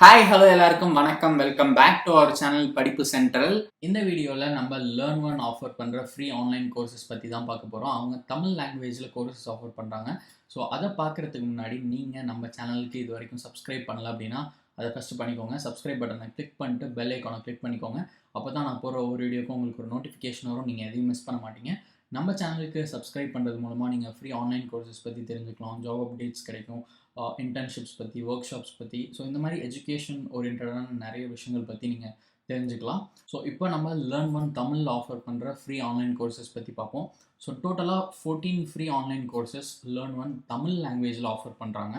Hi hello எல்லாருக்கும் வணக்கம். Welcome back to our channel படிப்பு சென்ட்ரல். இந்த வீடியோவில் நம்ம LearnVern ஆஃபர் பண்ணுற ஃப்ரீ ஆன்லைன் கோர்சஸ் பற்றி தான் பார்க்க போகிறோம். அவங்க தமிழ் லாங்குவேஜில் கோர்சஸ் ஆஃபர் பண்ணுறாங்க. ஸோ அதை பார்க்குறதுக்கு முன்னாடி நீங்கள் நம்ம சேனலுக்கு இது வரைக்கும் சப்ஸ்கிரைப் பண்ணல அப்படின்னா அதை ஃபஸ்ட்டு பண்ணிக்கோங்க. சப்ஸ்கிரைப் பட்டனை கிளிக் பண்ணிட்டு பெல் ஐக்கானை கிளிக் பண்ணிக்கோங்க. அப்போ தான் நான் போகிற ஒவ்வொரு வீடியோக்கும் உங்களுக்கு ஒரு நோட்டிஃபிகேஷன் வரும். நீங்கள் எதையும் மிஸ் பண்ண மாட்டீங்க. நம்ம சேனலுக்கு சப்ஸ்கிரைப் பண்ணுறது மூலமாக நீங்கள் ஃப்ரீ ஆன்லைன் கோர்சஸ் பற்றி தெரிஞ்சுக்கலாம், ஜாப் அப்டேட்ஸ் கிடைக்கும், இன்டர்ன்ஷிப்ஸ் பற்றி, ஒர்க் ஷாப்ஸ் பற்றி, ஸோ இந்த மாதிரி எஜுகேஷன் ஓரியன்டான நிறைய விஷயங்கள் பற்றி நீங்கள் தெரிஞ்சுக்கலாம். ஸோ இப்போ நம்ம LearnVern தமிழ் ஆஃபர் பண்ணுற ஃப்ரீ ஆன்லைன் கோர்சஸ் பற்றி பார்ப்போம். ஸோ டோட்டலாக 14 free online courses LearnVern Tamil லாங்குவேஜில் ஆஃபர் பண்ணுறாங்க.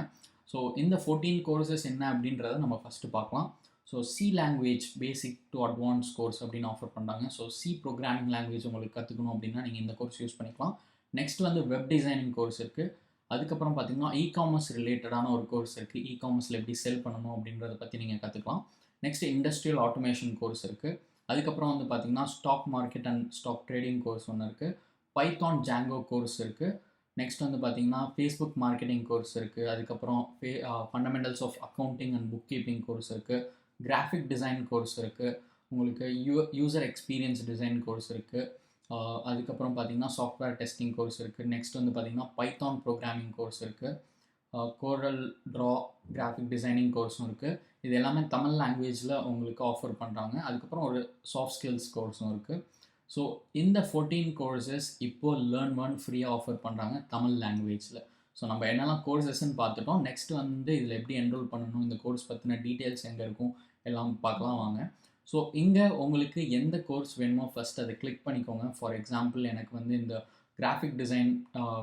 ஸோ இந்த 14 கோர்சஸ் என்ன அப்படின்றத நம்ம ஃபஸ்ட்டு பார்க்கலாம். So C language basic to advance course அப்படின்னு ஆஃபர் பண்ணுறாங்க. ஸோ சி ப்ரோக்ராமிங் லாங்குவேஜ் உங்களுக்கு கற்றுக்கணும் அப்படின்னா நீங்கள் இந்த கோர்ஸ் யூஸ் பண்ணிக்கலாம். நெக்ஸ்ட் வந்து வெப் டிசைனிங் கோர்ஸ் இருக்குது. அதுக்கப்புறம் பார்த்தீங்கன்னா ecommerce ரிலேட்டடான ஒரு கோர்ஸ் இருக்குது. ecommerceல எப்படி செல் பண்ணணும் அப்படின்றத பற்றி நீங்கள் கற்றுக்கலாம். நெக்ஸ்ட் இண்டஸ்ட்ரியல் ஆட்டோமேஷன் கோர்ஸ் இருக்குது. அதுக்கப்புறம் வந்து பார்த்தீங்கன்னா stock market and stock trading course ஒன்று இருக்குது. பைத்தான் ஜாங்கோ கோர்ஸ் இருக்குது. நெக்ஸ்ட் வந்து பார்த்தீங்கன்னா ஃபேஸ்புக் மார்க்கெட்டிங் கோர்ஸ் இருக்குது. அதுக்கப்புறம் fundamentals of accounting and book keeping course இருக்குது. கிராஃபிக் டிசைன் கோர்ஸ் இருக்குது. உங்களுக்கு யூசர் எக்ஸ்பீரியன்ஸ் டிசைன் கோர்ஸ் இருக்குது. அதுக்கப்புறம் பார்த்தீங்கன்னா சாஃப்ட்வேர் டெஸ்டிங் கோர்ஸ் இருக்குது. நெக்ஸ்ட் வந்து பார்த்தீங்கன்னா பைத்தான் ப்ரோக்ராமிங் கோர்ஸ் இருக்குது. கோரல் ட்ரா கிராஃபிக் டிசைனிங் கோர்ஸும் இருக்குது. இது எல்லாமே தமிழ் லாங்குவேஜில் உங்களுக்கு ஆஃபர் பண்ணுறாங்க. அதுக்கப்புறம் ஒரு சாஃப்ட் ஸ்கில்ஸ் கோர்ஸும் இருக்குது. ஸோ இந்த 14 கோர்சஸ் இப்போது LearnVern ஃப்ரீயாக ஆஃபர் பண்ணுறாங்க தமிழ் லாங்குவேஜில். ஸோ நம்ம என்னெல்லாம் கோர்சஸ்ன்னு பார்த்துட்டோம். நெக்ஸ்ட் வந்து இதில் எப்படி என்ரோல் பண்ணணும், இந்த கோர்ஸ் பற்றின டீட்டெயில்ஸ் எங்கே இருக்கும் எல்லாம் பார்க்கலாம் வாங்க. ஸோ இங்கே உங்களுக்கு எந்த கோர்ஸ் வேணுமோ ஃபஸ்ட் அதை கிளிக் பண்ணிக்கோங்க. ஃபார் எக்ஸாம்பிள் எனக்கு வந்து இந்த graphic design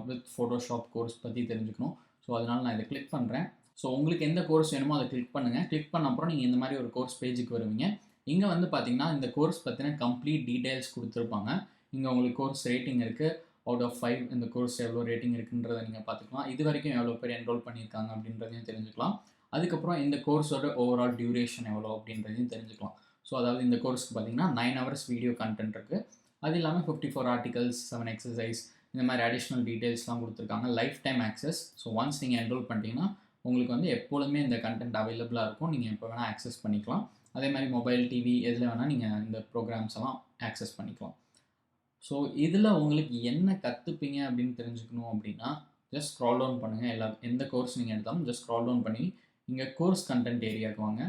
with Photoshop course பற்றி தெரிஞ்சுக்கணும். ஸோ அதனால் நான் இதை கிளிக் பண்ணுறேன். ஸோ உங்களுக்கு எந்த கோர்ஸ் வேணுமோ அதை கிளிக் பண்ணுங்கள். கிளிக் பண்ண அப்புறம் நீங்கள் இந்த மாதிரி ஒரு கோர்ஸ் பேஜுக்கு வருவீங்க. இங்கே வந்து பார்த்தீங்கன்னா இந்த கோர்ஸ் பற்றின கம்ப்ளீட் டீட்டெயில்ஸ் கொடுத்துருப்பாங்க. இங்கே உங்களுக்கு கோர்ஸ் ரேட்டிங் இருக்குது. அவுட் ஆஃப் 5 இந்த கோர்ஸ் எவ்வளோ ரேட்டிங் இருக்குன்றதை நீங்கள் பார்த்துக்கலாம். இது வரைக்கும் எவ்வளோ பேர் என்ரோல் பண்ணியிருக்காங்க அப்படின்றதையும் தெரிஞ்சுக்கலாம். அதுக்கப்புறம் இந்த கோர்ஸோட ஓவரால் டியூரேஷன் எவ்வளோ அப்படின்றதையும் தெரிஞ்சுக்கலாம். ஸோ அதாவது இந்த கோர்ஸ்க்கு பார்த்தீங்கன்னா 9 hours வீடியோ கண்டென்ட் இருக்குது. அது இல்லாமல் 54 ஆர்டிகல்ஸ், 7 எக்ஸசைஸ், இந்த மாதிரி அடிஷ்னல் டீட்டெயில்ஸ்லாம் கொடுத்துருக்காங்க. Life time access. So once நீங்கள் என்ரோல் பண்ணிட்டீங்கன்னா உங்களுக்கு வந்து எப்பொழுதுமே இந்த கண்டென்ட் அவைலபிளாக இருக்கும். நீங்கள் எப்போ வேணால் ஆக்சஸ் பண்ணிக்கலாம். அதே மாதிரி மொபைல், டிவி எதில் வேணால் நீங்கள் இந்த ப்ரோக்ராம்ஸ் எல்லாம் ஆக்சஸ் பண்ணிக்கலாம். ஸோ இதில் உங்களுக்கு என்ன கற்றுப்பீங்க அப்படின்னு தெரிஞ்சுக்கணும் அப்படின்னா ஜஸ்ட் ஸ்க்ரால் டவுன் பண்ணுங்கள். எந்த கோர்ஸ் நீங்கள் எடுத்தாலும் ஜஸ்ட் ஸ்க்ரால் டவுன் பண்ணி இங்கே கோர்ஸ் கண்டென்ட் ஏரியாவுக்கு வாங்க.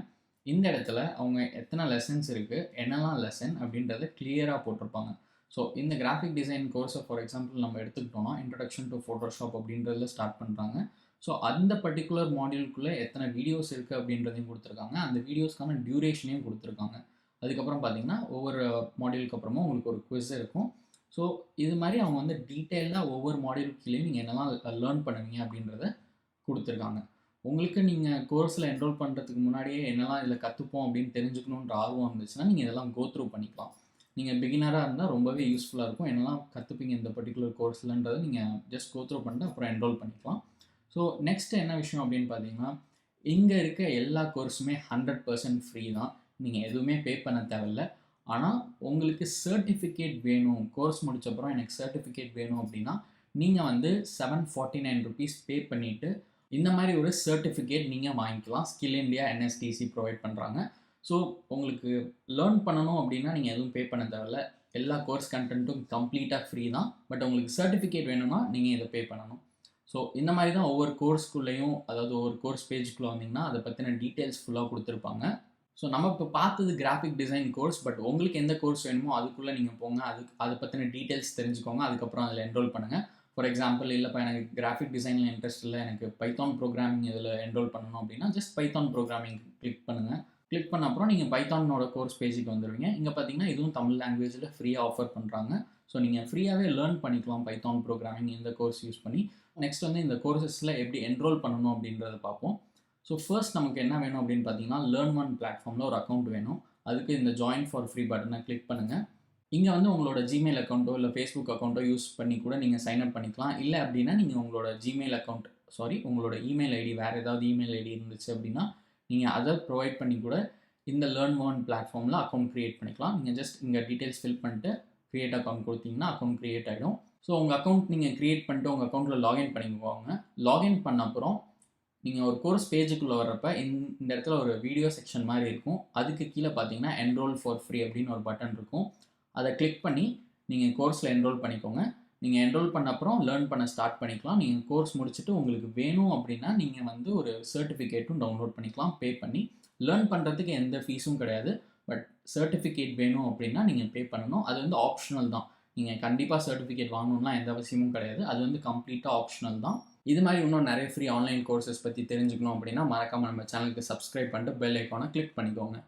இந்த இடத்துல அவங்க எத்தனை லெசன்ஸ் இருக்குது, என்னெல்லாம் லெசன் அப்படின்றத கிளியராக போட்டிருப்பாங்க. ஸோ இந்த கிராஃபிக் டிசைன் கோர்ஸை ஃபார் எக்ஸாம்பிள் நம்ம எடுத்துக்கிட்டோம்னா இன்ட்ரடக்ஷன் டு ஃபோட்டோஷாப் அப்படின்றதுல ஸ்டார்ட் பண்ணுறாங்க. ஸோ அந்த பர்டிகுலர் மாடியூலுக்குள்ளே எத்தனை வீடியோஸ் இருக்குது அப்படின்றதையும் கொடுத்துருக்காங்க. அந்த வீடியோஸ்க்கான டியூரேஷனையும் கொடுத்துருக்காங்க. அதுக்கப்புறம் பார்த்தீங்கன்னா ஒவ்வொரு மாடியூலுக்கு அப்புறமா உங்களுக்கு ஒரு குவிஸ் இருக்கும். ஸோ இது மாதிரி அவங்க வந்து டீட்டெயிலாக ஒவ்வொரு மாடியூலுக்குள்ளேயும் நீங்கள் என்னெல்லாம் லேர்ன் பண்ணுவீங்க அப்படின்றத கொடுத்துருக்காங்க. உங்களுக்கு நீங்கள் கோர்ஸில் என்ரோல் பண்ணுறதுக்கு முன்னாடியே என்னெல்லாம் இதில் கற்றுப்போம் அப்படின்னு தெரிஞ்சுக்கணுன்ற ஆர்வம் இருந்துச்சுன்னா நீங்கள் இதெல்லாம் கோ த்ரூ பண்ணிக்கலாம். நீங்கள் பிகினராக இருந்தால் ரொம்பவே யூஸ்ஃபுல்லாக இருக்கும். என்னெல்லாம் கற்றுப்பீங்க இந்த பர்டிகுலர் கோர்ஸ்லன்றதை நீங்கள் ஜஸ்ட் கோ த்ரூ பண்ணிட்டு அப்புறம் என்ரோல் பண்ணிக்கலாம். ஸோ நெக்ஸ்ட் என்ன விஷயம் அப்படின்னு பார்த்தீங்கன்னா இங்கே இருக்க எல்லா கோர்ஸுமே 100% ஃப்ரீ தான். நீங்கள் எதுவுமே பே பண்ண தேவையில்லை. ஆனால் உங்களுக்கு சர்டிஃபிகேட் வேணும், கோர்ஸ் முடிச்சப்பறம் எனக்கு சர்டிஃபிகேட் வேணும் அப்படின்னா நீங்கள் வந்து 749 rupees பே பண்ணிவிட்டு இந்த மாதிரி ஒரு சர்டிஃபிகேட் நீங்கள் வாங்கிக்கலாம். ஸ்கில் இந்தியா NSDC ப்ரொவைட் பண்ணுறாங்க. ஸோ உங்களுக்கு லேர்ன் பண்ணணும் அப்படின்னா நீங்கள் எதுவும் பே பண்ண தேவையில்ல. எல்லா கோர்ஸ் கண்டென்ட்டும் கம்ப்ளீட்டாக ஃப்ரீ தான். பட் உங்களுக்கு சர்டிஃபிகேட் வேணும்னா நீங்கள் இதை பே பண்ணணும். ஸோ இந்த மாதிரி தான் ஒவ்வொரு கோர்ஸ்க்குள்ளேயும், அதாவது ஒவ்வொரு கோர்ஸ் பேஜுக்குள்ளே வந்தீங்கன்னா அதை பற்றின டீட்டெயில்ஸ் ஃபுல்லாக கொடுத்துருப்பாங்க. ஸோ நம்ம இப்போ பார்த்தது கிராஃபிக் டிசைன் கோர்ஸ். பட் உங்களுக்கு எந்த கோர்ஸ் வேணுமோ அதுக்குள்ளே நீங்கள் போங்க. அதை பற்றின டீட்டெயில்ஸ் தெரிஞ்சுக்கோங்க. அதுக்கப்புறம் அதில் என்ரோல் பண்ணுங்கள். ஃபார் எக்ஸாம்பிள் இல்லைப்பா எனக்கு கிராஃபிக் டிசைனில் இன்ட்ரெஸ்ட் இல்லை, எனக்கு பைத்தான் ப்ரோக்ராமிங் இதில் என்ரோல் பண்ணணும் அப்படின்னா ஜஸ்ட் பைத்தான் ப்ரோக்ராமிங் கிளிக் பண்ணுங்கள். கிளிக் பண்ண அப்புறம் நீங்கள் பைத்தானோட கோர்ஸ் பேஜுக்கு வந்துடுவீங்க. இங்கே பார்த்தீங்கன்னா இதுவும் தமிழ் லாங்குவேஜில் ஃப்ரீயாக ஆஃபர் பண்ணுறாங்க. ஸோ நீங்கள் ஃப்ரீயாகவே லேர்ன் பண்ணிக்கலாம் பைத்தான் ப்ரோக்ராமிங் இந்த கோர்ஸ் யூஸ் பண்ணி. நெக்ஸ்ட் வந்து இந்த கோர்சஸில் எப்படி என்ரோல் பண்ணணும் அப்படின்றத பார்ப்போம். ஸோ ஃபர்ஸ்ட் நமக்கு என்ன வேணும் அப்படின்னு பார்த்தீங்கன்னா LearnVern பிளாட்ஃபார்மில் ஒரு அக்கௌண்ட் வேணும். அதுக்கு இந்த ஜாயின் ஃபார் ஃப்ரீ பட்டனை கிளிக் பண்ணுங்கள். இங்கே வந்து உங்களோட ஜிமெயில் அக்கௌண்ட்டோ இல்லை ஃபேஸ்புக் அக்கௌண்ட்டோ யூஸ் பண்ணி கூட நீங்கள் சைன் அப் பண்ணிக்கலாம். இல்லை அப்படின்னா நீங்கள் உங்களோட உங்களோட இமெயில் ஐடி, வேறு ஏதாவது இமெயில் ஐடி இருந்துச்சு அப்படின்னா நீங்கள் அதை ப்ரொவைட் பண்ணி கூட இந்த LearnVern பிளாட்ஃபார்மில் அக்கௌண்ட் க்ரியேட் பண்ணிக்கலாம். நீங்கள் ஜஸ்ட் இங்கே டீட்டெயில்ஸ் ஃபில் பண்ணிட்டு க்ரியேட் அக்கௌண்ட் கொடுத்தீங்கன்னா அக்கௌண்ட் க்ரியேட் ஆகிடும். ஸோ உங்கள் அக்கௌண்ட் நீங்கள் க்ரியேட் பண்ணிட்டு உங்கள் அக்கௌண்ட்டில் லாகின் பண்ணிக்குவாங்க. லாகின் பண்ண அப்புறம் நீங்கள் ஒரு கோர்ஸ் பேஜுக்குள்ளே வர்றப்ப இந்த இடத்துல ஒரு வீடியோ செக்ஷன் மாதிரி இருக்கும். அதுக்கு கீழே பார்த்தீங்கன்னா என்ரோல் ஃபார் ஃப்ரீ அப்படின்னு ஒரு பட்டன் இருக்கும். அதை கிளிக் பண்ணி நீங்கள் கோர்ஸில் என்ரோல் பண்ணிக்கோங்க. நீங்கள் என்ரோல் பண்ண அப்புறம் லேர்ன் பண்ண ஸ்டார்ட் பண்ணிக்கலாம். நீங்கள் கோர்ஸ் முடிச்சுட்டு உங்களுக்கு வேணும் அப்படின்னா நீங்கள் வந்து ஒரு சர்டிஃபிகேட்டும் டவுன்லோட் பண்ணிக்கலாம் பே பண்ணி. லேர்ன் பண்ணுறதுக்கு எந்த ஃபீஸும் கிடையாது. பட் சர்டிஃபிகேட் வேணும் அப்படின்னா நீங்கள் பே பண்ணணும். அது வந்து ஆப்ஷனல் தான். நீங்கள் கண்டிப்பாக சர்டிஃபிகேட் வாங்கணும்லாம் எந்த அவசியமும் கிடையாது. அது வந்து கம்ப்ளீட்டாக ஆப்ஷனல் தான். இது மாதிரி இன்னும் நிறைய ஃப்ரீ ஆன்லைன் கோர்சஸ் பற்றி தெரிஞ்சுக்கணும் அப்படின்னா மறக்காமல் நம்ம சேனலுக்கு சப்ஸ்கிரைப் பண்ணிட்டு பெல் ஐக்கானை கிளிக் பண்ணிக்கோங்க.